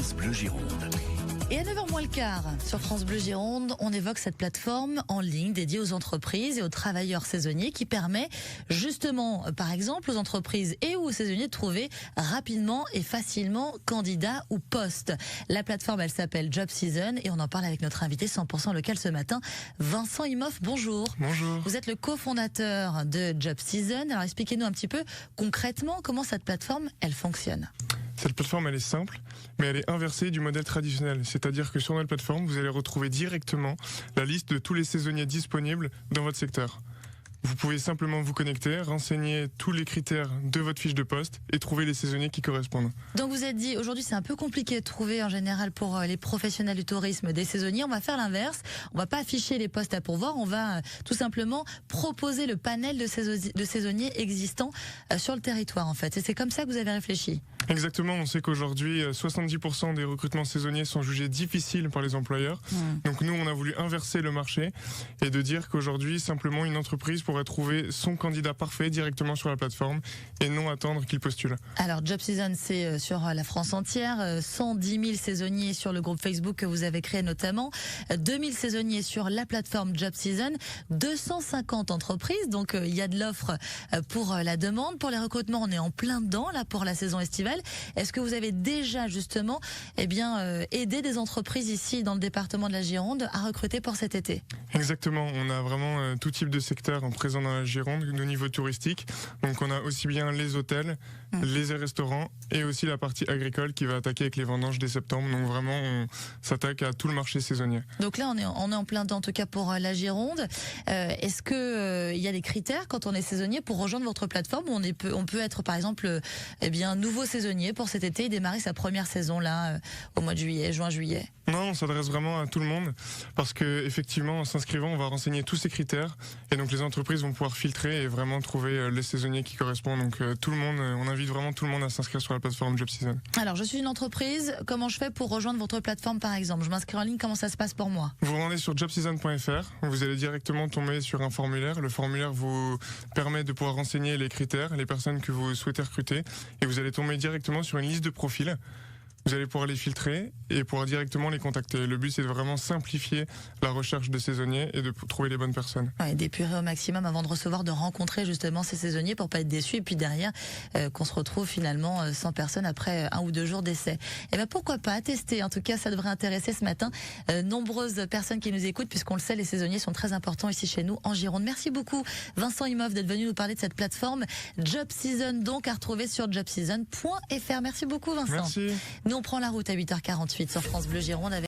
France Bleu Gironde. Et à 9h moins le quart, sur France Bleu Gironde, on évoque cette plateforme en ligne dédiée aux entreprises et aux travailleurs saisonniers qui permet justement, par exemple, aux entreprises et aux saisonniers de trouver rapidement et facilement candidats ou postes. La plateforme, elle s'appelle Job Season et on en parle avec notre invité 100% local ce matin, Vincent Imhoff. Bonjour. Bonjour. Vous êtes le cofondateur de Job Season. Alors expliquez-nous un petit peu concrètement comment cette plateforme, elle fonctionne. Cette plateforme, elle est simple, mais elle est inversée du modèle traditionnel. C'est-à-dire que sur notre plateforme, vous allez retrouver directement la liste de tous les saisonniers disponibles dans votre secteur. Vous pouvez simplement vous connecter, renseigner tous les critères de votre fiche de poste et trouver les saisonniers qui correspondent. Donc vous êtes dit, aujourd'hui c'est un peu compliqué de trouver en général pour les professionnels du tourisme des saisonniers. On va faire l'inverse. On va pas afficher les postes à pourvoir. On va tout simplement proposer le panel de saisonniers existants sur le territoire en fait. Et c'est comme ça que vous avez réfléchi. Exactement, on sait qu'aujourd'hui 70% des recrutements saisonniers sont jugés difficiles par les employeurs. Donc nous on a voulu inverser le marché et de dire qu'aujourd'hui simplement une entreprise pourrait trouver son candidat parfait directement sur la plateforme et non attendre qu'il postule. Alors Job Season c'est sur la France entière, 110 000 saisonniers sur le groupe Facebook que vous avez créé notamment, 2000 saisonniers sur la plateforme Job Season, 250 entreprises, donc il y a de l'offre pour la demande. Pour les recrutements on est en plein dedans là pour la saison estivale. Est-ce que vous avez déjà justement aidé des entreprises ici dans le département de la Gironde à recruter pour cet été? Exactement, on a vraiment tout type de secteur en présent dans la Gironde au niveau touristique. Donc on a aussi bien les hôtels, les restaurants et aussi la partie agricole qui va attaquer avec les vendanges dès septembre. Donc vraiment on s'attaque à tout le marché saisonnier. Donc là on est en plein dedans en tout cas pour la Gironde. Est-ce que il y a des critères quand on est saisonnier pour rejoindre votre plateforme où on peut être par exemple nouveau saisonnier pour cet été et démarrer sa première saison là au mois de juillet, juin-juillet? Non, on s'adresse vraiment à tout le monde parce que effectivement en s'inscrivant on va renseigner tous ces critères et donc les entreprises vont pouvoir filtrer et vraiment trouver les saisonniers qui correspondent. Donc tout le monde, on invite vraiment tout le monde à s'inscrire sur la plateforme Job Season. Alors je suis une entreprise, comment je fais pour rejoindre votre plateforme par exemple? Je m'inscris en ligne, comment ça se passe pour moi? Vous vous rendez sur jobseason.fr, vous allez directement tomber sur un formulaire. Le formulaire vous permet de pouvoir renseigner les critères, les personnes que vous souhaitez recruter et vous allez tomber directement sur une liste de profils. Vous allez pouvoir les filtrer et pouvoir directement les contacter. Le but, c'est de vraiment simplifier la recherche de saisonniers et de trouver les bonnes personnes. Ouais, d'épurer au maximum avant de recevoir, de rencontrer justement ces saisonniers pour pas être déçus et puis derrière qu'on se retrouve finalement sans personne après 1 ou 2 jours d'essai. Et ben pourquoi pas tester. En tout cas, ça devrait intéresser ce matin nombreuses personnes qui nous écoutent puisqu'on le sait, les saisonniers sont très importants ici chez nous en Gironde. Merci beaucoup Vincent Imhoff d'être venu nous parler de cette plateforme Job Season, donc à retrouver sur jobseason.fr. Merci beaucoup Vincent. Merci. Nous on prend la route à 8h48 sur France Bleu Gironde avec